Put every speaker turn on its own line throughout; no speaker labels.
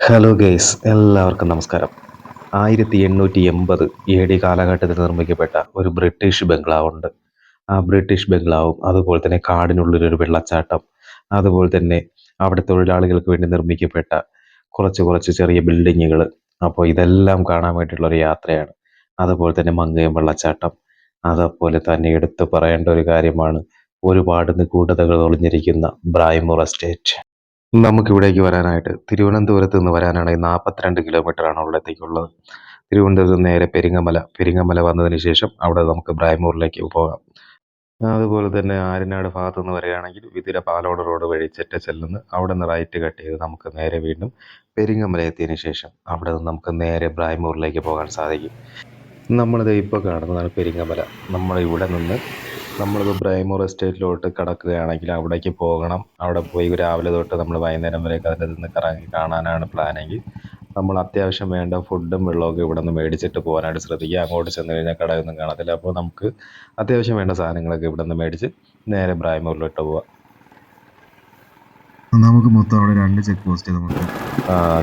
Hello guys, എല്ലാവർക്കും നമസ്കാരം. 1880 AD കാലഘട്ടത്തിൽ നിർമ്മിക്കപ്പെട്ട ഒരു ബ്രിട്ടീഷ് ബംഗ്ലാവുണ്ട്. ആ ബ്രിട്ടീഷ് ബംഗ്ലാവും അതുപോലെ തന്നെ കാടിനുള്ളിലൊരു വെള്ളച്ചാട്ടം, അതുപോലെ തന്നെ അവിടെ തൊഴിലാളികൾക്ക് വേണ്ടി നിർമ്മിക്കപ്പെട്ട കുറച്ച് കുറച്ച് ചെറിയ ബിൽഡിങ്ങുകൾ. അപ്പോൾ ഇതെല്ലാം കാണാൻ വേണ്ടിയിട്ടുള്ള ഒരു യാത്രയാണ്. അതുപോലെ തന്നെ മങ്കയം വെള്ളച്ചാട്ടം. അതുപോലെ തന്നെ എടുത്തു പറയേണ്ട ഒരു കാര്യമാണ് ഒരുപാട് നിഗൂഢതകൾ ഒളിഞ്ഞിരിക്കുന്ന ബ്രൈമൂർ എസ്റ്റേറ്റ്. നമുക്കിവിടേക്ക് വരാനായിട്ട് തിരുവനന്തപുരത്ത് നിന്ന് വരാനാണെങ്കിൽ 42 കിലോമീറ്ററാണ് അവിടത്തേക്കുള്ളത്. തിരുവനന്തപുരത്ത് നിന്ന് നേരെ പെരിങ്ങമല വന്നതിന് ശേഷം അവിടെ നമുക്ക് ബ്രൈമൂറിലേക്ക് പോകാം. അതുപോലെ തന്നെ ആര്യനാട് ഭാഗത്തു നിന്ന് വരികയാണെങ്കിൽ വിതുര പാലോട് റോഡ് വഴി ചെറ്റച്ചെല്ലുന്ന് അവിടെ നിന്ന് റൈറ്റ് കട്ട് ചെയ്ത് നമുക്ക് നേരെ വീണ്ടും പെരിങ്ങമല എത്തിയതിന് ശേഷം അവിടെ നിന്ന് നമുക്ക് നേരെ ബ്രൈമൂറിലേക്ക് പോകാൻ സാധിക്കും. നമ്മളിത് ഇപ്പോൾ കാണുന്നതാണ് പെരിങ്ങമല. നമ്മളിവിടെ നിന്ന് നമ്മളിപ്പോൾ ബ്രൈമൂർ എസ്റ്റേറ്റിലോട്ട് കടക്കുകയാണെങ്കിൽ അവിടേക്ക് പോകണം. അവിടെ പോയി രാവിലെ തൊട്ട് നമ്മൾ വൈകുന്നേരം വരെയൊക്കെ അതിൻ്റെ നിന്ന് കറങ്ങി കാണാനാണ് പ്ലാനെങ്കിൽ നമ്മൾ അത്യാവശ്യം വേണ്ട ഫുഡും വെള്ളമൊക്കെ ഇവിടെ നിന്ന് മേടിച്ചിട്ട് പോകാനായിട്ട് ശ്രദ്ധിക്കുക. അങ്ങോട്ട് ചെന്ന് കഴിഞ്ഞാൽ കടയൊന്നും കാണത്തില്ല. അപ്പോൾ നമുക്ക് അത്യാവശ്യം വേണ്ട സാധനങ്ങളൊക്കെ ഇവിടെ നിന്ന് മേടിച്ച് നേരെ ബ്രൈമൂറിലോട്ട് പോവാം. നമുക്ക് മൊത്തം അവിടെ 2 ചെക്ക് പോസ്റ്റ് നമുക്ക്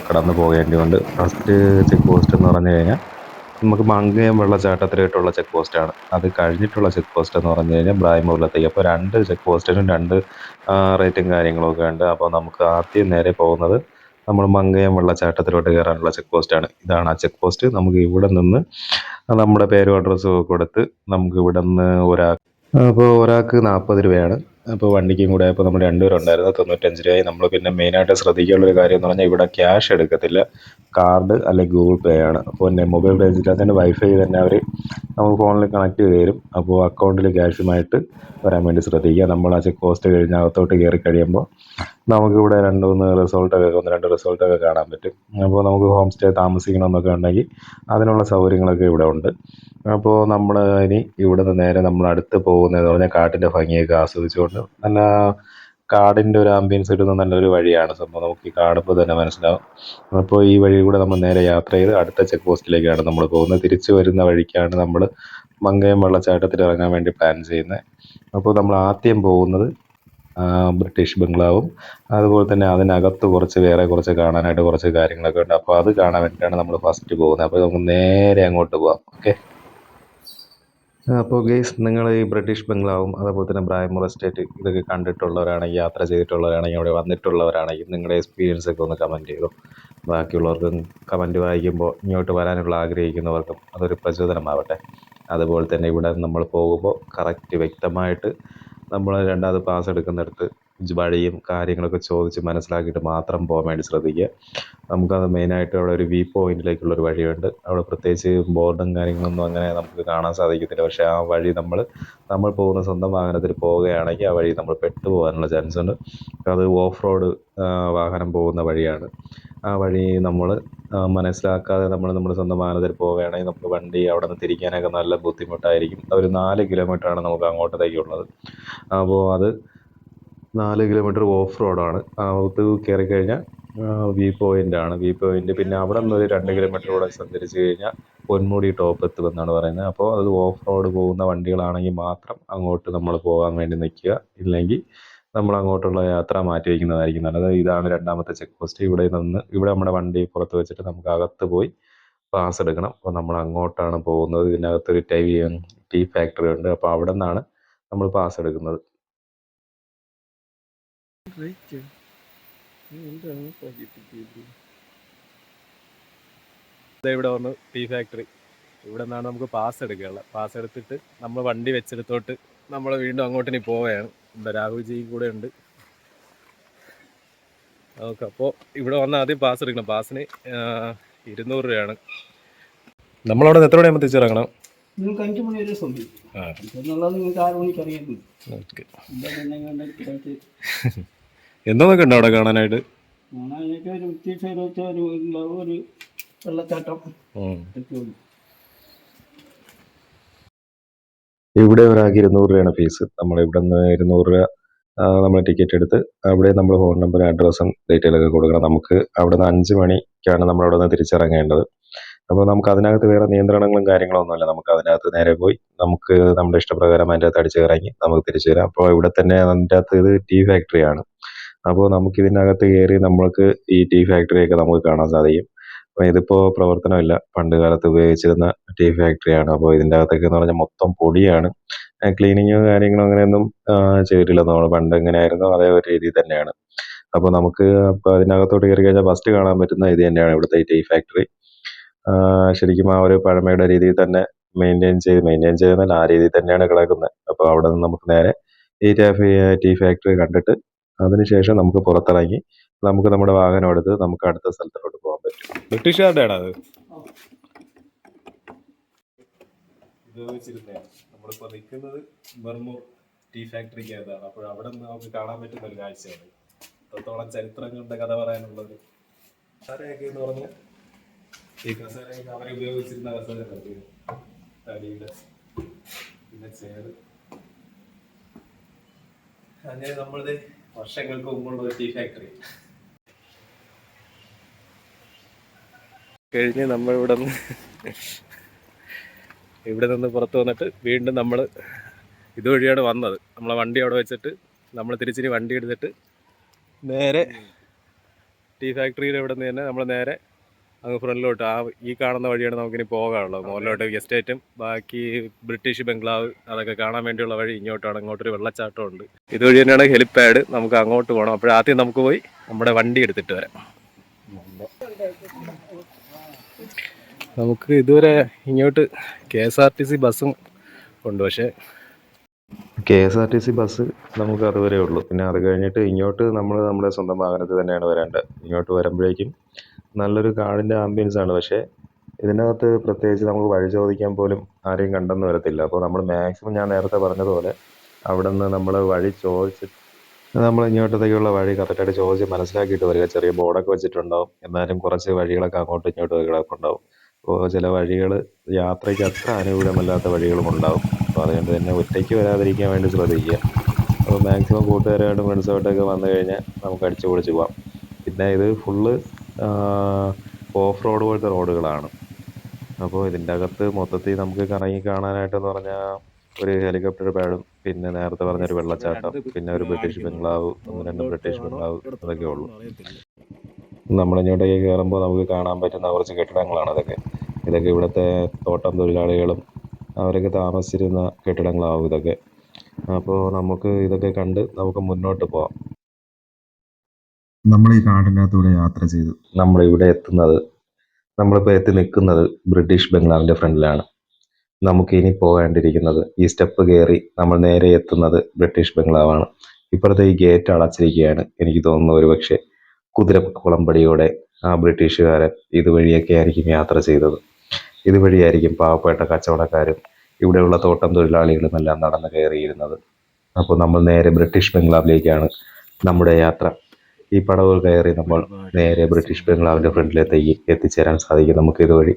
കടന്നു പോകേണ്ടതുണ്ട്. ഫസ്റ്റ് ചെക്ക് പോസ്റ്റ് എന്ന് പറഞ്ഞു കഴിഞ്ഞാൽ നമുക്ക് മങ്കയം വെള്ളച്ചാട്ടത്തിലായിട്ടുള്ള ചെക്ക് പോസ്റ്റാണ്. അത് കഴിഞ്ഞിട്ടുള്ള ചെക്ക് പോസ്റ്റ് എന്ന് പറഞ്ഞു കഴിഞ്ഞാൽ ബ്രൈമൂരിലെത്തേക്ക്. അപ്പോൾ 2 ചെക്ക് പോസ്റ്റിനും 2 റേറ്റും കാര്യങ്ങളൊക്കെ ഉണ്ട്. അപ്പോൾ നമുക്ക് ആദ്യം നേരെ പോകുന്നത് നമ്മൾ മങ്കയം വെള്ളച്ചാട്ടത്തിലോട്ട് കയറാനുള്ള ചെക്ക് പോസ്റ്റാണ്. ഇതാണ് ആ ചെക്ക് പോസ്റ്റ്. നമുക്ക് ഇവിടെ നിന്ന് നമ്മുടെ പേരും അഡ്രസ്സും ഒക്കെ കൊടുത്ത് നമുക്ക് ഇവിടെ നിന്ന് അപ്പോൾ ഒരാൾക്ക് 40 രൂപയാണ്. അപ്പോൾ വണ്ടിക്കും കൂടെ ആയപ്പോൾ നമ്മൾ 2 പേരുണ്ടായിരുന്നു, 95 രൂപയായി. നമ്മൾ പിന്നെ മെയിനായിട്ട് ശ്രദ്ധിക്കാനുള്ളൊരു കാര്യം എന്ന് പറഞ്ഞാൽ ഇവിടെ ക്യാഷ് എടുക്കത്തില്ല, കാർഡ് അല്ലെങ്കിൽ ഗൂഗിൾ പേ ആണ്. അപ്പോൾ പിന്നെ മൊബൈൽ റേഞ്ചിനകത്ത് തന്നെ വൈഫൈ തന്നെ അവർ നമുക്ക് ഫോണിൽ കണക്ട് ചെയ്ത് തരും. അപ്പോൾ അക്കൗണ്ടിൽ ക്യാഷുമായിട്ട് വരാൻ വേണ്ടി ശ്രദ്ധിക്കുക. നമ്മൾ ആ ചെക്ക് പോസ്റ്റ് കഴിഞ്ഞ് അകത്തോട്ട് കയറി കഴിയുമ്പോൾ നമുക്കിവിടെ 2 റിസോർട്ടൊക്കെ കാണാൻ പറ്റും. അപ്പോൾ നമുക്ക് ഹോം സ്റ്റേ താമസിക്കണമെന്നൊക്കെ ഉണ്ടെങ്കിൽ അതിനുള്ള സൗകര്യങ്ങളൊക്കെ ഇവിടെ ഉണ്ട്. അപ്പോൾ നമ്മൾ ഇനി ഇവിടെ നിന്ന് നേരെ നമ്മൾ അടുത്ത് പോകുന്നതെന്ന് പറഞ്ഞാൽ കാട്ടിൻ്റെ ഭംഗിയൊക്കെ ആസ്വദിച്ചുകൊണ്ട് നല്ല കാടിൻ്റെ ഒരു ആംബിയൻസ് കിട്ടുന്ന നല്ലൊരു വഴിയാണ് സംഭവം. നമുക്ക് ഈ കാണുമ്പോൾ തന്നെ മനസ്സിലാവും. അപ്പോൾ ഈ വഴി കൂടെ നമ്മൾ നേരെ യാത്ര ചെയ്ത് അടുത്ത ചെക്ക് പോസ്റ്റിലേക്കാണ് നമ്മൾ പോകുന്നത്. തിരിച്ചു വരുന്ന വഴിക്കാണ് നമ്മൾ മങ്കയം വെള്ളച്ചാട്ടത്തിൽ ഇറങ്ങാൻ വേണ്ടി പ്ലാൻ ചെയ്യുന്നത്. അപ്പോൾ നമ്മൾ ആദ്യം പോകുന്നത് ബ്രിട്ടീഷ് ബംഗ്ലാവും അതുപോലെ തന്നെ അതിനകത്ത് വേറെ കുറച്ച് കാണാനായിട്ട് കുറച്ച് കാര്യങ്ങളൊക്കെ ഉണ്ട്. അപ്പോൾ അത് കാണാൻ വേണ്ടിയിട്ടാണ് നമ്മൾ ഫസ്റ്റ് പോകുന്നത്. അപ്പോൾ നമുക്ക് നേരെ അങ്ങോട്ട് പോകാം. ഓക്കെ. അപ്പോൾ ഗെയ്സ്, നിങ്ങൾ ഈ ബ്രിട്ടീഷ് ബംഗ്ലാവും അതുപോലെ തന്നെ ബ്രൈമൂർ എസ്റ്റേറ്റ് ഇതൊക്കെ കണ്ടിട്ടുള്ളവരാണെങ്കിൽ, യാത്ര ചെയ്തിട്ടുള്ളവരാണെങ്കിൽ, അവിടെ വന്നിട്ടുള്ളവരാണെങ്കിൽ നിങ്ങളുടെ എക്സ്പീരിയൻസ് ഒക്കെ ഒന്ന് കമൻറ്റ് ചെയ്തു. ബാക്കിയുള്ളവർക്കും കമൻറ്റ് വായിക്കുമ്പോൾ ഇങ്ങോട്ട് വരാനുള്ള ആഗ്രഹിക്കുന്നവർക്കും അതൊരു പ്രചോദനമാവട്ടെ. അതുപോലെ തന്നെ ഇവിടെ നമ്മൾ പോകുമ്പോൾ കറക്റ്റ് വ്യക്തമായിട്ട് നമ്മൾ രണ്ടാമത് പാസ് എടുക്കുന്നിടത്ത് വഴിയും കാര്യങ്ങളൊക്കെ ചോദിച്ച് മനസ്സിലാക്കിയിട്ട് മാത്രം പോകാൻ വേണ്ടി ശ്രദ്ധിക്കുക. നമുക്കത് മെയിനായിട്ട് അവിടെ ഒരു വ്യൂ പോയിന്റിലേക്കുള്ളൊരു വഴിയുണ്ട്. അവിടെ പ്രത്യേകിച്ച് ബോർഡും കാര്യങ്ങളൊന്നും അങ്ങനെ നമുക്ക് കാണാൻ സാധിക്കത്തില്ല. പക്ഷേ ആ വഴി നമ്മൾ പോകുന്ന സ്വന്തം വാഹനത്തിൽ പോവുകയാണെങ്കിൽ ആ വഴി നമ്മൾ പെട്ടുപോകാനുള്ള ചാൻസ് ഉണ്ട്. അത് ഓഫ് റോഡ് വാഹനം പോകുന്ന വഴിയാണ്. ആ വഴി നമ്മൾ മനസ്സിലാക്കാതെ നമ്മുടെ സ്വന്തം വാഹനത്തിൽ പോവുകയാണെങ്കിൽ നമുക്ക് വണ്ടി അവിടെ നിന്ന് തിരിക്കാനൊക്കെ നല്ല ബുദ്ധിമുട്ടായിരിക്കും. ഒരു 4 കിലോമീറ്ററാണ് നമുക്ക് അങ്ങോട്ടേക്കുള്ളത്. അപ്പോൾ അത് 4 കിലോമീറ്റർ ഓഫ് റോഡാണ്. അത് കയറി കഴിഞ്ഞാൽ വ്യൂ പോയിന്റ്. പിന്നെ അവിടെ നിന്ന് ഒരു 2 കിലോമീറ്റർ കൂടെ സഞ്ചരിച്ച് കഴിഞ്ഞാൽ പൊന്മുടി ടോപ്പ് എത്തുമെന്നാണ് പറയുന്നത്. അപ്പോൾ അത് ഓഫ് റോഡ് പോകുന്ന വണ്ടികളാണെങ്കിൽ മാത്രം അങ്ങോട്ട് നമ്മൾ പോകാൻ വേണ്ടി നിൽക്കുക. ഇല്ലെങ്കിൽ നമ്മൾ അങ്ങോട്ടുള്ള യാത്ര മാറ്റി വയ്ക്കുന്നതായിരിക്കും നല്ലത്. ഇതാണ് രണ്ടാമത്തെ ചെക്ക് പോസ്റ്റ്. ഇവിടെ നമ്മുടെ വണ്ടി പുറത്ത് വെച്ചിട്ട് നമുക്ക് അകത്ത് പോയി പാസ് എടുക്കണം. അപ്പോൾ നമ്മൾ അങ്ങോട്ടാണ് പോകുന്നത്. ഇതിനകത്തൊരു ടീ ഫാക്ടറി ഉണ്ട്. അപ്പോൾ അവിടെ നിന്നാണ് നമ്മൾ പാസ് എടുക്കുന്നത്.
ഇവിടെ വന്ന് ടീ ഫാക്ടറി, ഇവിടെ നിന്നാണ് നമുക്ക് പാസ് എടുക്കാനുള്ളത്. പാസ് എടുത്തിട്ട് നമ്മൾ വണ്ടി വെച്ചെടുത്തോട്ട് നമ്മൾ വീണ്ടും അങ്ങോട്ടിനി പോവുകയാണ്. ഇവിടെ രാഹുൽജി കൂടെ ഉണ്ട്. ഓക്കെ. അപ്പോൾ ഇവിടെ വന്ന് ആദ്യം പാസ് എടുക്കണം. പാസിന് 200 രൂപയാണ്. നമ്മളവിടെ എത്ര മണിയാകുമ്പോൾ തിരിച്ചിറങ്ങണം?
നിങ്ങൾക്ക് 5 മണി വരെ സമയം എന്നുള്ളത് നിങ്ങൾക്ക് 6 മണിക്ക് അറിയാം.
ഓക്കെ. എന്തൊക്കെ ഉണ്ടോ അവിടെ കാണാനായിട്ട്?
ഒരു ഒരു വെള്ളച്ചാട്ടം.
ഇവിടെ ഒരാൾക്ക് 200 രൂപയാണ് ഫീസ്. നമ്മൾ ഇവിടെ നിന്ന് 200 രൂപ നമ്മൾ ടിക്കറ്റ് എടുത്ത് അവിടെ നമ്മൾ ഫോൺ നമ്പർ, അഡ്രസ്സും ഡീറ്റെയിലൊക്കെ കൊടുക്കണം. നമുക്ക് അവിടെ നിന്ന് 5 മണിക്കാണ് നമ്മൾ അവിടെ നിന്ന് തിരിച്ചിറങ്ങേണ്ടത്. അപ്പോൾ നമുക്ക് അതിനകത്ത് വേറെ നിയന്ത്രണങ്ങളും കാര്യങ്ങളൊന്നുമില്ല. നമുക്ക് അതിനകത്ത് നേരെ പോയി നമുക്ക് നമ്മുടെ ഇഷ്ടപ്രകാരം അതിൻ്റെ അകത്ത് അടിച്ച് ഇറങ്ങി നമുക്ക് തിരിച്ചു വരാം. അപ്പോൾ ഇവിടെ തന്നെ അതിൻ്റെ അകത്ത് ഇത് ടീ ഫാക്ടറിയാണ്. അപ്പോൾ നമുക്ക് ഇതിനകത്ത് കയറി നമ്മൾക്ക് ഈ ടീ ഫാക്ടറിയൊക്കെ നമുക്ക് കാണാൻ സാധിക്കും. അപ്പോൾ ഇതിപ്പോൾ പ്രവർത്തനമില്ല. പണ്ട് കാലത്ത് ഉപയോഗിച്ചിരുന്ന ടീ ഫാക്ടറിയാണ്. അപ്പോൾ ഇതിൻ്റെ അകത്തൊക്കെ എന്ന് പറഞ്ഞാൽ മൊത്തം പൊടിയാണ്. ക്ലീനിങ്ങോ കാര്യങ്ങളോ അങ്ങനെയൊന്നും ചെയ്തിട്ടില്ല. നമ്മൾ പണ്ട് എങ്ങനെയായിരുന്നോ അതേ ഒരു രീതിയിൽ തന്നെയാണ്. അപ്പോൾ നമുക്ക് അപ്പോൾ അതിനകത്തോട്ട് കയറി കഴിഞ്ഞാൽ ഫസ്റ്റ് കാണാൻ പറ്റുന്ന ഇത് തന്നെയാണ് ഇവിടുത്തെ ഈ ടീ ഫാക്ടറി. ശരിക്കും ആ ഒരു പഴമയുടെ രീതിയിൽ തന്നെ മെയിൻറ്റെയിൻ ചെയ്യുന്നതിൽ ആ രീതിയിൽ തന്നെയാണ് കിടക്കുന്നത്. അപ്പോൾ അവിടെ നിന്ന് നമുക്ക് നേരെ ഈ ടീ ഫാക്ടറി കണ്ടിട്ട് അതിനുശേഷം നമുക്ക് പുറത്തിറങ്ങി നമുക്ക് നമ്മുടെ വാഹനം എടുത്ത് നമുക്ക് അടുത്ത സ്ഥലത്തോട്ട് പോകാൻ പറ്റും.
ബ്രിട്ടീഷുകാരുടെ ആണ് അത് ഉപയോഗിച്ചിരുന്നതാണ്. നമ്മളിപ്പോൾ നിൽക്കുന്നത് ബർമൂർ ടീ ഫാക്ടറിക്കകത്താണ്. അപ്പോൾ അവിടെ നിന്ന് നമുക്ക് കാണാൻ പറ്റുന്ന ഒരു കാഴ്ചയാണ്. അത്രത്തോളം ചരിത്രങ്ങളുടെ കഥ പറയാനുള്ളത്. കസേരയൊക്കെ എന്ന് പറഞ്ഞാൽ ഈ കസേരയൊക്കെ അവരെ ഉപയോഗിച്ചിരുന്ന കസേരകളൊക്കെ തടിയുടെ, പിന്നെ ചേറ്. അങ്ങനെ നമ്മളുടെ വർഷങ്ങൾക്ക് മുമ്പുള്ള ഒരു ടീ ഫാക്ടറി കഴിഞ്ഞ് നമ്മൾ ഇവിടെ നിന്ന് പുറത്ത് വന്നിട്ട് വീണ്ടും നമ്മൾ ഇതുവഴിയാണ് വന്നത്. നമ്മളെ വണ്ടി അവിടെ വെച്ചിട്ട് നമ്മൾ തിരിച്ചിനി വണ്ടി എടുത്തിട്ട് നേരെ ടീ ഫാക്ടറിയുടെ ഇവിടെ നിന്ന് തന്നെ നമ്മൾ നേരെ അങ്ങ് ഫ്രണ്ടിലോട്ട് ഈ കാണുന്ന വഴിയാണ് നമുക്കിനി പോകാനുള്ളത്. മുകളിലോട്ട് എസ്റ്റേറ്റും ബാക്കി ബ്രിട്ടീഷ് ബംഗ്ലാവ് അതൊക്കെ കാണാൻ വേണ്ടിയുള്ള വഴി ഇങ്ങോട്ടാണ്. ഇങ്ങോട്ടൊരു വെള്ളച്ചാട്ടം ഉണ്ട്. ഇതുവഴി തന്നെയാണ് ഹെലിപ്പാഡ്. നമുക്ക് അങ്ങോട്ട് പോകണം. അപ്പോഴാദ്യം നമുക്ക് പോയി നമ്മുടെ വണ്ടി എടുത്തിട്ട് വരാം. നമുക്ക് ഇതുവരെ ഇങ്ങോട്ട് KSRTC ബസ്സും ഉണ്ട്. പക്ഷേ
KSRTC ബസ് നമുക്ക് അതുവരെ ഉള്ളൂ. പിന്നെ അത് കഴിഞ്ഞിട്ട് ഇങ്ങോട്ട് നമ്മൾ നമ്മുടെ സ്വന്തം വാഹനത്തിൽ തന്നെയാണ് വരേണ്ടത്. ഇങ്ങോട്ട് വരുമ്പോഴേക്കും നല്ലൊരു കാടിൻ്റെ ആംബിയൻസാണ്. പക്ഷേ ഇതിനകത്ത് പ്രത്യേകിച്ച് നമുക്ക് വഴി ചോദിക്കാൻ പോലും ആരെയും കണ്ടെന്ന് വരത്തില്ല. അപ്പോൾ നമ്മൾ മാക്സിമം ഞാൻ നേരത്തെ പറഞ്ഞതുപോലെ അവിടെ നിന്ന് നമ്മൾ വഴി ചോദിച്ച് നമ്മൾ ഇങ്ങോട്ടത്തേക്കുള്ള വഴി കറക്റ്റായിട്ട് ചോദിച്ച് മനസ്സിലാക്കിയിട്ട് വരിക. ചെറിയ ബോർഡൊക്കെ വെച്ചിട്ടുണ്ടാവും. എന്നാലും കുറച്ച് വഴികളൊക്കെ അങ്ങോട്ടും ഇങ്ങോട്ടും കിടപ്പുണ്ടാവും. അപ്പോൾ ചില വഴികൾ യാത്രയ്ക്ക് അത്ര അനുകൂലമല്ലാത്ത വഴികളും ഉണ്ടാവും. അപ്പോൾ അതുകൊണ്ട് തന്നെ ഒറ്റയ്ക്ക് വരാതിരിക്കാൻ വേണ്ടി ശ്രദ്ധിക്കുക. അപ്പോൾ മാക്സിമം കൂട്ടുകാരായിട്ടും ഫ്രണ്ട്സുമായിട്ടൊക്കെ വന്നു കഴിഞ്ഞാൽ നമുക്ക് അടിച്ചു പൊളിച്ച് പോകാം. പിന്നെ ഇത് ഫുള്ള് ഓഫ് റോഡ് പോലത്തെ റോഡുകളാണ്. അപ്പോൾ ഇതിൻ്റെ അകത്ത് മൊത്തത്തിൽ നമുക്ക് കറങ്ങി കാണാനായിട്ടെന്ന് പറഞ്ഞാൽ ഒരു ഹെലികോപ്റ്റർ പാഡും പിന്നെ നേരത്തെ പറഞ്ഞൊരു വെള്ളച്ചാട്ടം, പിന്നെ ഒരു ബ്രിട്ടീഷ് ബംഗ്ലാവ്, 1-2 ബ്രിട്ടീഷ് ബംഗ്ലാവ് അതൊക്കെ ഉള്ളൂ. നമ്മളിങ്ങോട്ടേക്ക് കയറുമ്പോൾ നമുക്ക് കാണാൻ പറ്റുന്ന കുറച്ച് കെട്ടിടങ്ങളാണ് അതൊക്കെ. ഇതൊക്കെ ഇവിടുത്തെ തോട്ടം തൊഴിലാളികളും അവരൊക്കെ താമസിച്ചിരുന്ന കെട്ടിടങ്ങളാവും ഇതൊക്കെ. അപ്പോൾ നമുക്ക് ഇതൊക്കെ കണ്ട് നമുക്ക് മുന്നോട്ട് പോകാം. നമ്മൾ ഈ കാടിനകത്തൂടെ യാത്ര ചെയ്തു നമ്മളിപ്പോൾ എത്തി നിൽക്കുന്നത് ബ്രിട്ടീഷ് ബംഗ്ലാവിൻ്റെ ഫ്രണ്ടിലാണ്. നമുക്ക് ഇനി പോകേണ്ടിയിരിക്കുന്നത് ഈ സ്റ്റെപ്പ് കയറി നമ്മൾ നേരെ എത്തുന്നത് ബ്രിട്ടീഷ് ബംഗ്ലാവാണ്. ഇപ്പോഴത്തെ ഈ ഗേറ്റ് അടച്ചിരിക്കുകയാണ്. എനിക്ക് തോന്നുന്നു ഒരു പക്ഷേ കുതിരക്കുളമ്പടിയോടെ ആ ബ്രിട്ടീഷുകാരൻ ഇതുവഴിയൊക്കെ ആയിരിക്കും യാത്ര ചെയ്തത്. ഇതുവഴിയായിരിക്കും പാവപ്പെട്ട കച്ചവടക്കാരും ഇവിടെയുള്ള തോട്ടം തൊഴിലാളികളും എല്ലാം നടന്ന് കയറിയിരുന്നത്. അപ്പോൾ നമ്മൾ നേരെ ബ്രിട്ടീഷ് ബംഗ്ലാവിലേക്കാണ് നമ്മുടെ യാത്ര. ഈ പടവുകൾ കയറി നമ്മൾ നേരെ ബ്രിട്ടീഷ് ബംഗ്ലാവിൻ്റെ ഫ്രണ്ടിലേക്ക് എത്തിച്ചേരാൻ സാധിക്കും നമുക്ക് ഇതുവഴി.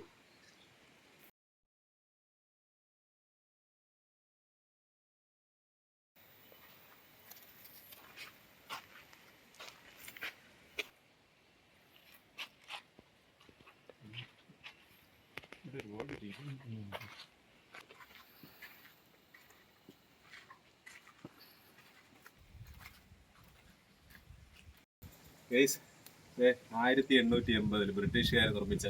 ഗൈസ്, 1880 ബ്രിട്ടീഷുകാർ നിർമ്മിച്ച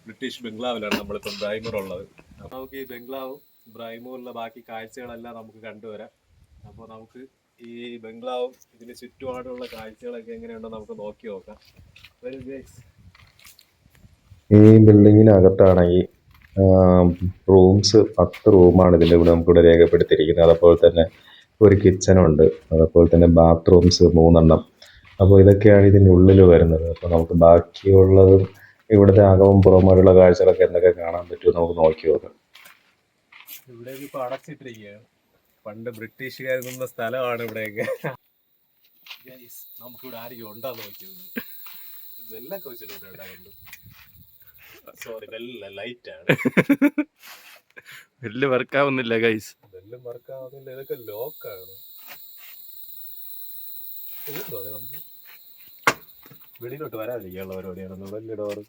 ബ്രിട്ടീഷ് ബംഗ്ലാവിലാണ് നമ്മളിപ്പം ബ്രൈമൂർ ഉള്ളത്. അപ്പോൾ നമുക്ക് ഈ ബംഗ്ലാവും ബ്രൈമൂറിലെ ബാക്കി കാഴ്ചകളെല്ലാം നമുക്ക് കണ്ടുവരാം. അപ്പോൾ നമുക്ക് ഈ ബംഗ്ലാവും ഇതിന് ചുറ്റുപാടുള്ള കാഴ്ചകളൊക്കെ എങ്ങനെയുണ്ടോ നമുക്ക് നോക്കി നോക്കാം. വരും ഗൈസ്.
ഈ ബിൽഡിങ്ങിനകത്താണെങ്കിൽ റൂംസ് 10 റൂമാണ് ഇതിൻ്റെ കൂടെ നമുക്കിവിടെ രേഖപ്പെടുത്തിയിരിക്കുന്നത്. അതുപോലെ തന്നെ ഒരു കിച്ചണുണ്ട്. അതുപോലെ തന്നെ ബാത്റൂംസ് 3 എണ്ണം. അപ്പോൾ ഇതൊക്കെയാണ് ഇതിൻ്റെ ഉള്ളിൽ വരുന്നത്. അപ്പോൾ നമുക്ക് ബാക്കിയുള്ളതും ഇവിടുത്തെ അകവും പുറമേയുള്ള കാഴ്ചകളൊക്കെ എന്തൊക്കെ കാണാൻ പറ്റുമോ നമുക്ക് നോക്കി നോക്കാം.
ഇവിടെ ഇപ്പോൾ അടച്ചിട്ടിരിക്കുകയാണ്. പണ്ട് ബ്രിട്ടീഷുകാർ നിന്ന സ്ഥലമാണ് ഇവിടെയൊക്കെ. നമുക്കിവിടെ ആരെങ്കിലും ഉണ്ടാന്ന് നോക്കിയത് വെല്ലൊക്കെ വെച്ചിട്ടുണ്ട്. സോറി, വെല്ല ലൈറ്റാണ്.
വലിയ വർക്കാവുന്നില്ല ഗൈസ്.
വെല്ലും വർക്കാവുന്നില്ല. ഇതൊക്കെ ലോക്കാണ്. നമുക്ക് വെളിയിലോട്ട് വരാതിരിക്കാനുള്ള പരിപാടിയാണ്. വലിയ ഡോറ്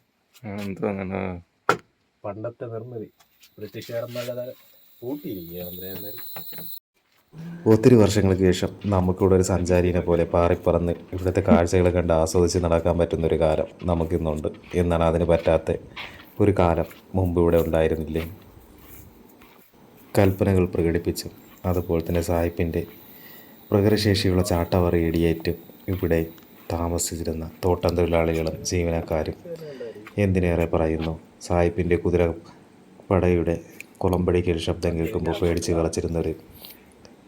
എന്തോന്നാണ്
പണ്ടത്തെ നിർമ്മിതി ബ്രിട്ടീഷുകാരന്മാരുടെ കൂട്ടിയിരിക്കുകയാണ്.
ഒത്തിരി വർഷങ്ങൾക്ക് ശേഷം നമുക്കിവിടെ ഒരു സഞ്ചാരിനെ പോലെ പാറിപ്പറന്ന് ഇവിടുത്തെ കാഴ്ചകളെ കണ്ട് ആസ്വദിച്ച് നടക്കാൻ പറ്റുന്നൊരു കാലം നമുക്കിന്നുണ്ട്. എന്നാണ് അതിന് പറ്റാത്ത ഒരു കാലം മുമ്പ് ഇവിടെ ഉണ്ടായിരുന്നില്ലേ? കൽപ്പനകൾ പ്രകടിപ്പിച്ചും അതുപോലെ തന്നെ സായിപ്പിൻ്റെ പ്രകൃതിശേഷിയുള്ള ചാട്ടവറ ഇടിയേറ്റും ഇവിടെ താമസിച്ചിരുന്ന തോട്ടം തൊഴിലാളികളും ജീവനക്കാരും എന്തിനേറെ പറയുന്നു, സായിപ്പിൻ്റെ കുതിരപ്പടയുടെ കുളമ്പടിക്കൽ ശബ്ദം കേൾക്കുമ്പോൾ പേടിച്ച് കളച്ചിരുന്നൊരു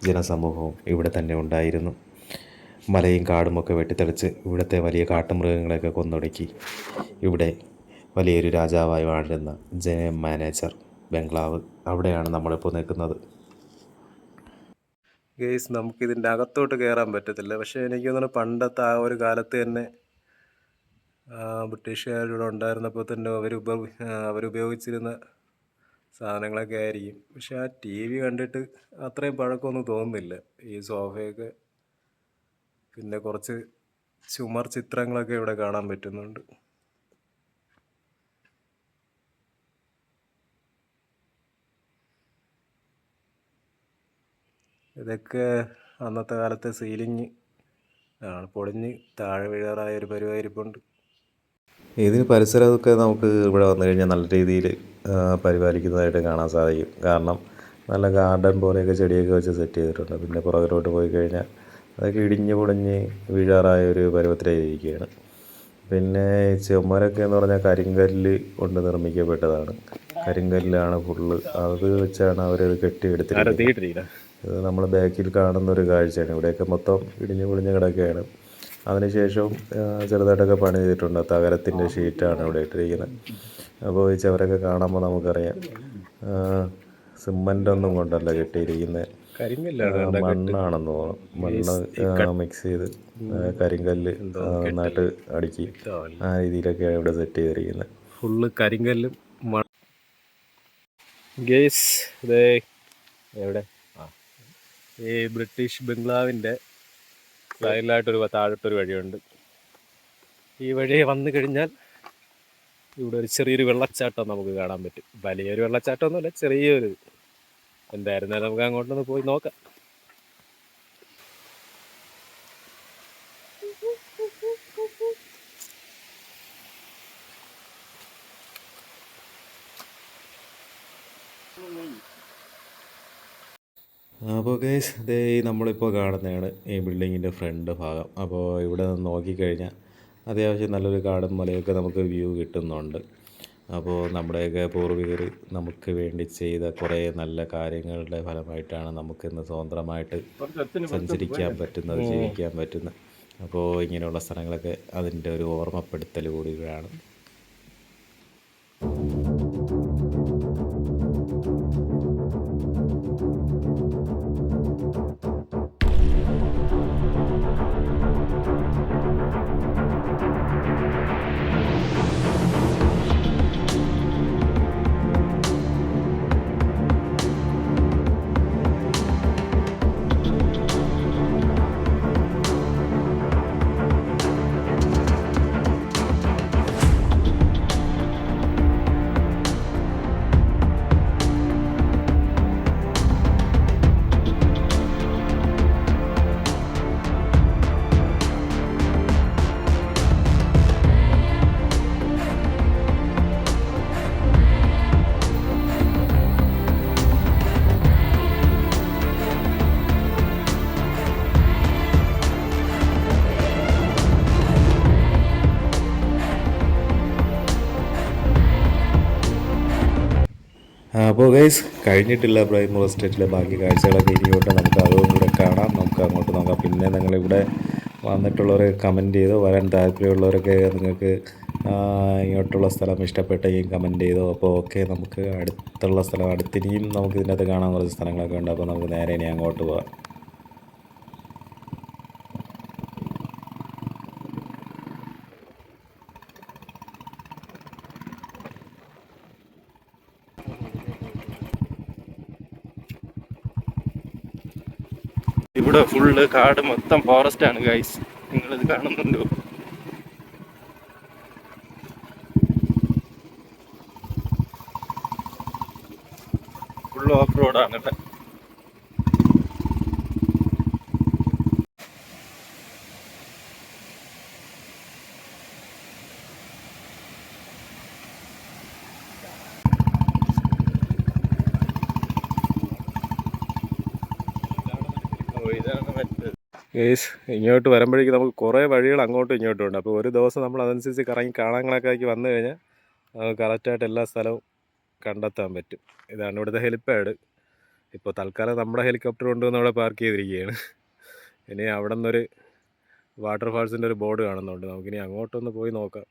ജനസമൂഹവും ഇവിടെ തന്നെ ഉണ്ടായിരുന്നു. മലയും കാടുമൊക്കെ വെട്ടിത്തെളിച്ച് ഇവിടുത്തെ വലിയ കാട്ടുമൃഗങ്ങളെയൊക്കെ കൊന്നൊടുക്കി ഇവിടെ വലിയൊരു രാജാവായി വാഴുന്ന ജനറൽ മാനേജർ ബംഗ്ലാവ്, അവിടെയാണ് നമ്മളിപ്പോൾ നിൽക്കുന്നത്.
ഗേസ് നമുക്കിതിൻ്റെ അകത്തോട്ട് കയറാൻ പറ്റത്തില്ല. പക്ഷേ എനിക്ക് തോന്നുന്നു പണ്ടത്തെ ആ ഒരു കാലത്ത് തന്നെ ബ്രിട്ടീഷുകാരിവിടെ ഉണ്ടായിരുന്നപ്പോൾ തന്നെ അവരുപയോഗിച്ചിരുന്ന സാധനങ്ങളൊക്കെ ആയിരിക്കും. പക്ഷെ ആ ടി വി കണ്ടിട്ട് അത്രയും പഴക്കമൊന്നും തോന്നുന്നില്ല. ഈ സോഫയൊക്കെ, പിന്നെ കുറച്ച് ചുമർ ചിത്രങ്ങളൊക്കെ ഇവിടെ കാണാൻ പറ്റുന്നുണ്ട്. ഇതൊക്കെ അന്നത്തെ കാലത്തെ സീലിങ് ആണ്, പൊളിഞ്ഞ് താഴെ വീഴാറായ ഒരു പരിവായിരിപ്പുണ്ട്.
ഇതിന് പരിസരമൊക്കെ നമുക്ക് ഇവിടെ വന്നു കഴിഞ്ഞാൽ നല്ല രീതിയിൽ പരിപാലിക്കുന്നതായിട്ട് കാണാൻ സാധിക്കും. കാരണം നല്ല ഗാർഡൻ പോലെയൊക്കെ ചെടിയൊക്കെ വെച്ച് സെറ്റ് ചെയ്തിട്ടുണ്ട്. പിന്നെ പുറകിലോട്ട് പോയി കഴിഞ്ഞാൽ അതൊക്കെ ഇടിഞ്ഞ് പൊളിഞ്ഞ് വീഴാറായ ഒരു പരുവത്തിലായിരിക്കുകയാണ്. പിന്നെ ചുമരൊക്കെ എന്ന് പറഞ്ഞാൽ കരിങ്കല്ല് കൊണ്ട് നിർമ്മിക്കപ്പെട്ടതാണ്. കരിങ്കല്ലാണ് ഫുള്ള്, അത് വെച്ചാണ് അവരത് കെട്ടിയെടുത്തിരിക്കുന്നത്. ഇത് നമ്മൾ ബാക്കിൽ കാണുന്ന ഒരു കാഴ്ചയാണ്. ഇവിടെയൊക്കെ മൊത്തം ഇടിഞ്ഞ് പൊളിഞ്ഞ് കിടക്കുകയാണ്. അതിനുശേഷം ചെറുതായിട്ടൊക്കെ പണി ചെയ്തിട്ടുണ്ട്. തകരത്തിൻ്റെ ഷീറ്റാണ് ഇവിടെ ഇട്ടിരിക്കുന്നത്. അപ്പോൾ ഈ ചവരൊക്കെ കാണുമ്പോൾ നമുക്കറിയാം സിമൻ്റ് ഒന്നും കൊണ്ടല്ല കെട്ടിയിരിക്കുന്നത്, മണ്ണാണെന്ന് തോന്നുന്നു. മണ്ണ് മിക്സ് ചെയ്ത് കരിങ്കല്ല് നന്നായിട്ട് അടുക്കി ആ രീതിയിലൊക്കെയാണ് ഇവിടെ സെറ്റ് ചെയ്തിരിക്കുന്നത്.
ഫുള്ള് കരിങ്കല്ലും ഗേസ്. ഇതേ എവിടെ ഈ ബ്രിട്ടീഷ് ബംഗ്ലാവിൻ്റെ സൈഡിലായിട്ടൊരു താഴോട്ടൊരു വഴിയുണ്ട്. ഈ വഴി വന്നു കഴിഞ്ഞാൽ ഇവിടെ ഒരു ചെറിയൊരു വെള്ളച്ചാട്ടം നമുക്ക് കാണാൻ പറ്റും. വലിയൊരു വെള്ളച്ചാട്ടമൊന്നുമല്ല, ചെറിയൊരു. എന്തായിരുന്നാലും നമുക്ക് അങ്ങോട്ടൊന്ന് പോയി നോക്കാം.
അപ്പോൾ ഗൈസ്, ഇതേ നമ്മളിപ്പോൾ കാണുന്നതാണ് ഈ ബിൽഡിങ്ങിൻ്റെ ഫ്രണ്ട് ഭാഗം. അപ്പോൾ ഇവിടെ നിന്ന് നോക്കിക്കഴിഞ്ഞാൽ അത്യാവശ്യം നല്ലൊരു കാടും മലയൊക്കെ നമുക്ക് വ്യൂ കിട്ടുന്നുണ്ട്. അപ്പോൾ നമ്മുടെയൊക്കെ പൂർവികർ നമുക്ക് വേണ്ടി ചെയ്ത കുറേ നല്ല കാര്യങ്ങളുടെ ഫലമായിട്ടാണ് നമുക്കിന്ന് സ്വതന്ത്രമായിട്ട് സഞ്ചരിക്കാൻ പറ്റുന്നത്, ജീവിക്കാൻ പറ്റുന്നത്. അപ്പോൾ ഇങ്ങനെയുള്ള സ്ഥലങ്ങളൊക്കെ അതിൻ്റെ ഒരു ഓർമ്മപ്പെടുത്തൽ കൂടിയാണ്. അപ്പോൾ ഗൈസ്, കഴിഞ്ഞിട്ടില്ല ബ്രൈമൂർ എസ്റ്റേറ്റിലെ ബാക്കി കാഴ്ചകളൊക്കെ ഇനിയോട്ട് നമുക്ക് അതും കൂടെ കാണാം. നമുക്ക് അങ്ങോട്ട് നോക്കാം. പിന്നെ നിങ്ങളിവിടെ വന്നിട്ടുള്ളവർ കമൻറ്റ് ചെയ്തോ, വരാൻ താല്പര്യമുള്ളവരൊക്കെ നിങ്ങൾക്ക് ഇങ്ങോട്ടുള്ള സ്ഥലം ഇഷ്ടപ്പെട്ടെങ്കിൽ കമൻറ്റ് ചെയ്തോ. അപ്പോൾ ഓക്കെ, നമുക്ക് അടുത്തുള്ള സ്ഥലം അടുത്തിനിയും നമുക്ക് ഇതിനകത്ത് കാണാൻ കുറച്ച് സ്ഥലങ്ങളൊക്കെ ഉണ്ട്. അപ്പോൾ നമുക്ക് നേരെ ഇനി അങ്ങോട്ട് പോകാം.
ഇവിടെ ഫുള്ള് കാട്, മൊത്തം ഫോറസ്റ്റ് ആണ് ഗൈസ്. നിങ്ങളിത് കാണുന്നുണ്ടോ? ഫുള്ള് ഓഫ് റോഡാണ് ഇവിടെ. ഗൈസ് ഇങ്ങോട്ട് വരുമ്പോഴേക്കും നമുക്ക് കുറേ വഴികൾ അങ്ങോട്ടും ഇങ്ങോട്ടും ഉണ്ട്. അപ്പോൾ ഒരു ദിവസം നമ്മൾ അതനുസരിച്ച് കറങ്ങി കാണാൻ കണക്കാക്കി വന്നു കഴിഞ്ഞാൽ നമുക്ക് കറക്റ്റായിട്ട് എല്ലാ സ്ഥലവും കണ്ടെത്താൻ പറ്റും. ഇതാണ് ഇവിടുത്തെ ഹെലിപ്പാഡ്. ഇപ്പോൾ തൽക്കാലം നമ്മുടെ ഹെലികോപ്റ്റർ കൊണ്ടുവന്ന് അവിടെ പാർക്ക് ചെയ്തിരിക്കുകയാണ്. ഇനി അവിടെ നിന്നൊരു വാട്ടർഫാൾസിൻ്റെ ഒരു ബോർഡ് കാണുന്നുണ്ട്. നമുക്കിനി അങ്ങോട്ടൊന്ന് പോയി നോക്കാം.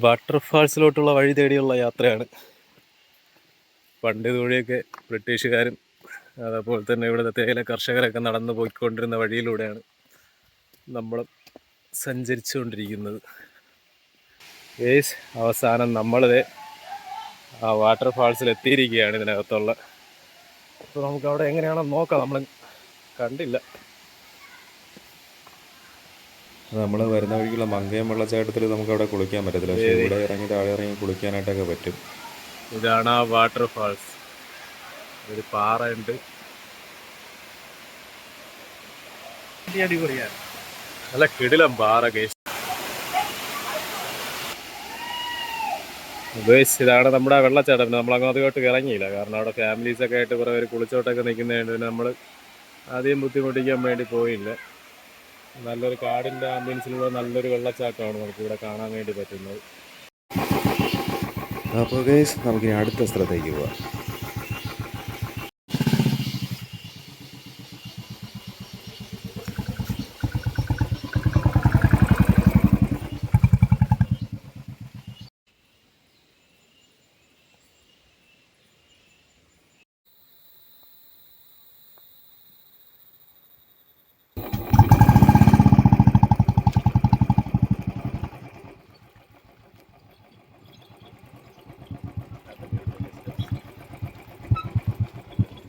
വാട്ടർഫാൾസിലോട്ടുള്ള വഴി തേടിയുള്ള യാത്രയാണ്. പണ്ട് ഇതുവഴിയൊക്കെ ബ്രിട്ടീഷുകാരും അതേപോലെ തന്നെ ഇവിടുത്തെ തേയില കർഷകരൊക്കെ നടന്നു പോയിക്കൊണ്ടിരുന്ന വഴിയിലൂടെയാണ് നമ്മൾ സഞ്ചരിച്ചുകൊണ്ടിരിക്കുന്നത്. അവസാനം നമ്മളിത് ആ വാട്ടർഫാൾസിൽ എത്തിയിരിക്കുകയാണ് ഇതിനകത്തുള്ള. അപ്പോൾ നമുക്ക് അവിടെ എങ്ങനെയാണെന്ന് നോക്കാം. നമ്മൾ കണ്ടില്ല.
നമ്മൾ വരുന്ന വഴിക്കുള്ള മങ്കയം വെള്ളച്ചാട്ടത്തിൽ നമുക്ക് അവിടെ കുളിക്കാൻ പറ്റത്തില്ല. പക്ഷേ ഇവിടെ ഇറങ്ങി താഴെ ഇറങ്ങി കുളിക്കാനായിട്ടൊക്കെ പറ്റും.
ഇതാണ് ആ വാട്ടർഫാൾസ്. ഒരു പാറയുണ്ട്. അടിപൊളിയാണ്. നല്ല കിടിലം പാറ ഗൈസ്. ഇതാണ് നമ്മുടെ വെള്ളച്ചാട്ടം. നമ്മളങ്ങോട്ട് ഇറങ്ങിയില്ല, കാരണം അവിടെ ഫാമിലീസൊക്കെ ആയിട്ട് കുറേ പേര് കുളിച്ചോട്ടൊക്കെ നിൽക്കുന്നതുകൊണ്ട് നമ്മൾ ആദ്യം ബുദ്ധിമുട്ടിക്കാൻ വേണ്ടി പോയില്ല. നല്ലൊരു കാടിൻ്റെ ആംബിയൻസിലുള്ള നല്ലൊരു വെള്ളച്ചാട്ടമാണ് നമുക്കിവിടെ കാണാൻ വേണ്ടി പറ്റുന്നത്.
അപ്പോൾ ഗൈസ് നമുക്കിനി അടുത്ത സ്ഥലത്തേക്ക് പോവാം.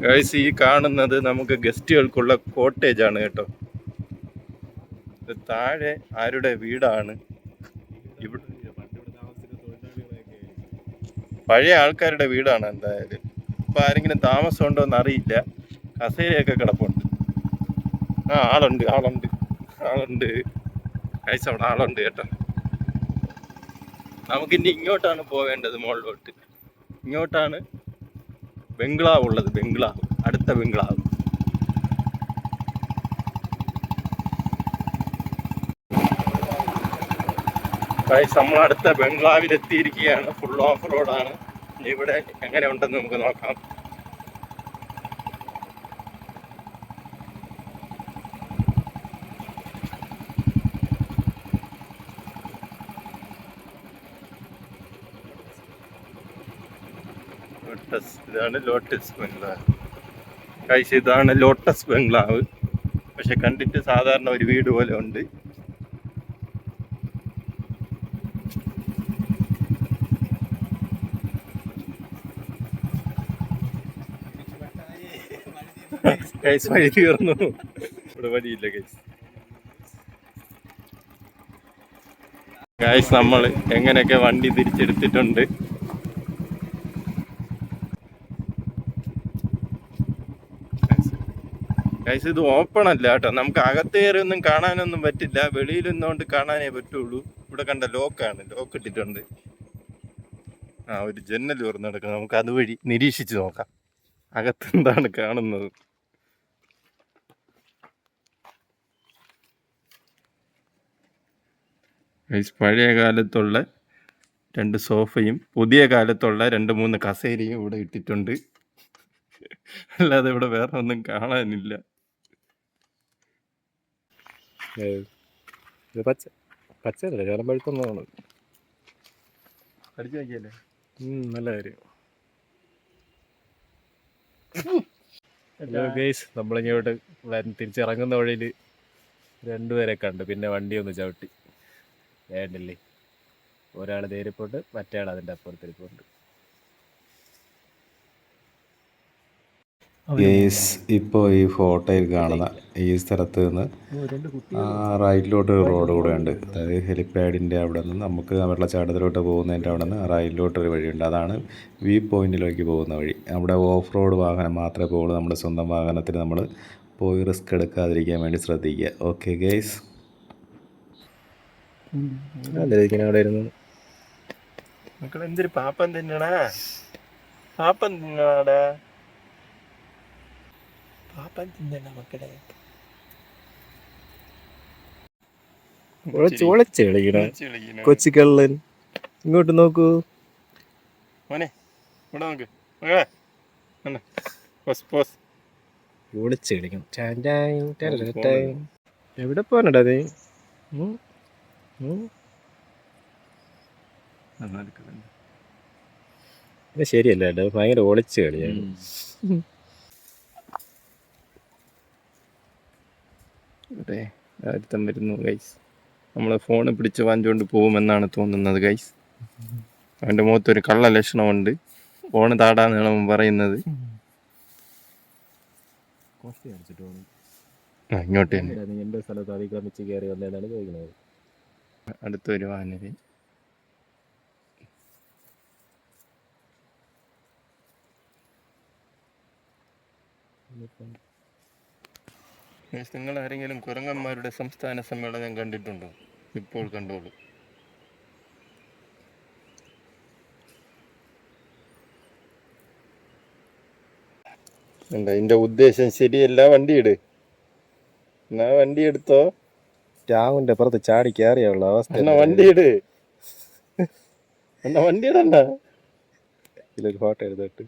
ഗൈസ് ഈ കാണുന്നത് നമുക്ക് ഗസ്റ്റുകൾക്കുള്ള കോട്ടേജ് ആണ് കേട്ടോ. ഇത് താഴെ ആരുടെ വീടാണ്? പഴയ ആൾക്കാരുടെ വീടാണ് എന്തായാലും. ഇപ്പം ആരെങ്കിലും താമസം ഉണ്ടോ എന്ന് അറിയില്ല. കസേരയൊക്കെ കിടപ്പുണ്ട്. ആളുണ്ട് ഗൈസ്, അവിടെ ആളുണ്ട് കേട്ടോ. നമുക്കിനി ഇങ്ങോട്ടാണ് പോവേണ്ടത്, മുകളിലോട്ട്. ഇങ്ങോട്ടാണ് ബംഗ്ലാവ് ഉള്ളത്. അടുത്ത ബംഗ്ലാവ്. നമ്മൾ അടുത്ത ബംഗ്ലാവിൽ എത്തിയിരിക്കുകയാണ്. ഫുൾ ഓഫ് റോഡാണ്. ഇവിടെ എങ്ങനെ ഉണ്ടെന്ന് നമുക്ക് നോക്കാം. ഇതാണ് ലോട്ടസ് ബംഗ്ലാവ്. ഗൈസ് ഇതാണ് ലോട്ടസ് ബംഗ്ലാവ്. പക്ഷെ കണ്ടിട്ട് സാധാരണ ഒരു വീട് പോലെ ഉണ്ട്. ഗൈസ് വഴി തീർന്നു. ഇവിടെ വഴിയില്ല ഗൈസ്. നമ്മൾ എങ്ങനെയൊക്കെ വണ്ടി തിരിച്ചെടുത്തിട്ടുണ്ട്. ഗൈസ് ഇത് ഓപ്പൺ അല്ല കേട്ടോ. നമുക്ക് അകത്ത് കയറിയൊന്നും കാണാനൊന്നും പറ്റില്ല. വെളിയിൽ നിന്നുകൊണ്ട് കാണാനേ പറ്റുള്ളൂ. ഇവിടെ കണ്ട ലോക്ക് ഇട്ടിട്ടുണ്ട്. ഒരു ജന്നൽ തുറന്ന് കിടക്കുന്നത്. നമുക്ക് അതുവഴി നിരീക്ഷിച്ച് നോക്കാം അകത്ത് എന്താണ് കാണുന്നത്. ഗൈസ് പഴയ കാലത്തുള്ള 2 സോഫയും പുതിയ കാലത്തുള്ള 2-3 കസേരയും ഇവിടെ ഇട്ടിട്ടുണ്ട്. അല്ലാതെ ഇവിടെ വേറെ ഒന്നും കാണാനില്ല. ഇത് പച്ചയല്ലേ, ശകലം പഴുത്തൊന്നാണ്. അടിച്ചു നോക്കിയല്ലേ? നല്ല കാര്യം. ഹലോ ഗൈസ്, നമ്മളിങ്ങോട്ട് തിരിച്ചിറങ്ങുന്ന വഴിയിൽ 2 പേരെ കണ്ടു. പിന്നെ വണ്ടി ഒന്ന് ചവിട്ടി. വേണ്ടില്ലേ, ഒരാൾ ധൈര്യപ്പോട്ട്, മറ്റേ ആൾ അതിൻ്റെ അപ്പുറത്തിരിപ്പുണ്ട്.
ഗൈസ് ഇപ്പോൾ ഈ ഫോട്ടോയിൽ കാണുന്ന ഈ സ്ഥലത്ത് നിന്ന് റൈറ്റിലോട്ട് റോഡ് കൂടെ ഉണ്ട്. അതായത് ഹെലിപ്പാഡിൻ്റെ അവിടെ നിന്ന് നമുക്ക് വെള്ളച്ചാട്ടത്തിലോട്ട് പോകുന്നതിൻ്റെ അവിടെ നിന്ന് റൈറ്റിലോട്ടൊരു വഴിയുണ്ട്. അതാണ് വ്യൂ പോയിന്റിലേക്ക് പോകുന്ന വഴി. അവിടെ ഓഫ് റോഡ് വാഹനം മാത്രമേ പോകുള്ളൂ. നമ്മുടെ സ്വന്തം വാഹനത്തിൽ നമ്മൾ പോയി റിസ്ക് എടുക്കാതിരിക്കാൻ വേണ്ടി ശ്രദ്ധിക്കുക. Okay guys.
അവിടെ ഇരുന്നു
മക്കളെ എന്തൊരു പാപ്പം തിന്നണാ, പാപ്പം തിന്നണാടാ, പാപ്പം തിന്നണ മക്കളെ.
കൊച്ചിക്കള്ളൻ ഇങ്ങോട്ട് നോക്കൂ
മോനെ, ഇവിടെ നോക്ക് മകളെ. Pose pose.
ഒളിച്ച് കളിക്കണം. എവിടെ പോനടാ നീ? ഇത് ശരിയല്ല കേട്ടോ, ഭയങ്കര ഒളിച്ച് കളിയാണ്.
ഇവിടെ ആദ്യത്തം വരുന്നു ഗൈസ്. നമ്മളെ ഫോണ് പിടിച്ച് വാങ്ങിച്ചുകൊണ്ട് പോകുമെന്നാണ് തോന്നുന്നത് ഗൈസ്. അവൻ്റെ മുഖത്തൊരു കള്ള ലക്ഷണമുണ്ട്. ഫോണ് താടാന്നാണ് അവൻ പറയുന്നത്. ഇങ്ങോട്ട് തന്നെ
എന്റെ സ്ഥലത്ത് അതിക്രമിച്ച് കയറി വന്നതാണ് ചോദിക്കുന്നത്.
അടുത്തൊരു വാനര്. നിങ്ങൾ ആരെങ്കിലും കുരങ്ങന്മാരുടെ സംസ്ഥാന സമ്മേളനം കണ്ടിട്ടുണ്ടോ? ഇപ്പോൾ കണ്ടോളൂ. ഇതിന്റെ ഉദ്ദേശം ശരിയല്ല. വണ്ടിയിട്. എന്നാ വണ്ടി എടുത്തോ.
രാഹുലിന്റെ പുറത്ത് ചാടി കയറിയുള്ള അവസ്ഥ.
എന്നാ വണ്ടിയിട്. എന്നാ വണ്ടി ഇടണ്ട.
ഇതിലൊരു ഫോട്ടോ എടുത്തിട്ട്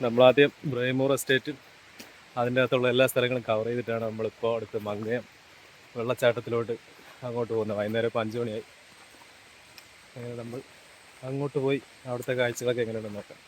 നമ്മളാദ്യം ബ്രൈമൂർ എസ്റ്റേറ്റ് അതിൻ്റെ അകത്തുള്ള എല്ലാ സ്ഥലങ്ങളും കവർ ചെയ്തിട്ടാണ് നമ്മളിപ്പോൾ അടുത്ത് മങ്ങയം വെള്ളച്ചാട്ടത്തിലോട്ട് അങ്ങോട്ട് പോകുന്നത്. വൈകുന്നേരം ഇപ്പോൾ 5 മണിയായി. അങ്ങനെ നമ്മൾ അങ്ങോട്ട് പോയി അവിടുത്തെ കാഴ്ചകളൊക്കെ എങ്ങനെയുണ്ടെന്ന് നോക്കാം.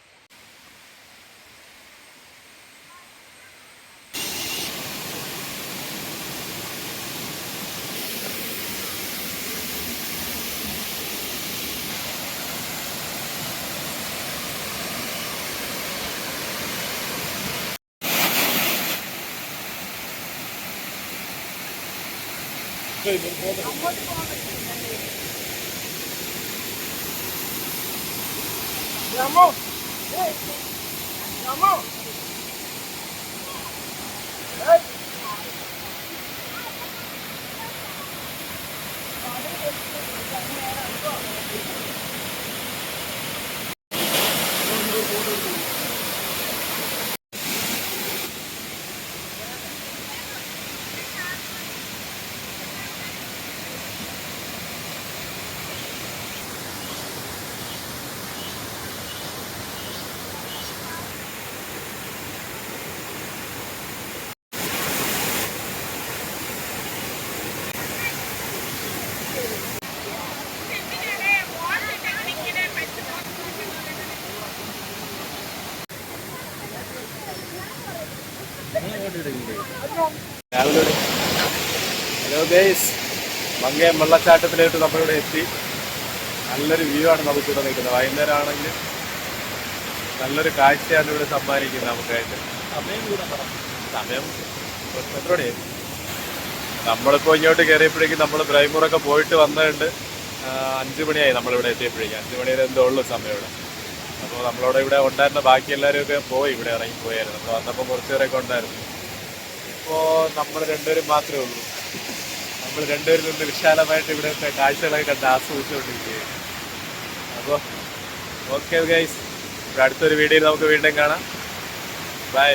ഹലോ ഗൈസ്, മങ്ങയം വെള്ളച്ചാട്ടത്തിലേക്ക് നമ്മളിവിടെ എത്തി. നല്ലൊരു വ്യൂ ആണ് നമുക്കിവിടെ നിൽക്കുന്നത്. വൈകുന്നേരം ആണെങ്കിൽ നല്ലൊരു കാഴ്ചയാണ് ഇവിടെ സമ്മാനിക്കുന്നത് നമുക്കായിട്ട്. സമയം എത്രയോടെ നമ്മളിപ്പോൾ ഇങ്ങോട്ട് കയറിയപ്പോഴേക്കും നമ്മൾ ബ്രൈമൂറൊക്കെ പോയിട്ട് വന്നിട്ടുണ്ട്. 5 മണിയായി നമ്മളിവിടെ എത്തിയപ്പോഴേക്കും. 5 മണി വരെ എന്തോ ഉള്ളൂ സമയം ഇവിടെ. അപ്പോൾ നമ്മളവിടെ ഇവിടെ ഉണ്ടായിരുന്ന ബാക്കി എല്ലാവരും പോയി, ഇവിടെ ഇറങ്ങിപ്പോയായിരുന്നു. നമ്മൾ വന്നപ്പോൾ കുറച്ച് പേരൊക്കെ ഉണ്ടായിരുന്നു. ഇപ്പോൾ നമ്മൾ രണ്ടുപേരും മാത്രമേ ഉള്ളൂ. നമ്മൾ രണ്ടുപേരും നിന്ന് വിശാലമായിട്ട് ഇവിടുത്തെ കാഴ്ചകളൊക്കെ കണ്ട് ആസ്വദിച്ചുകൊണ്ടിരിക്കുകയാണ്. അപ്പോൾ ഓക്കെ ഗൈസ്, അടുത്തൊരു വീഡിയോയിൽ നമുക്ക് വീണ്ടും കാണാം. ബൈ.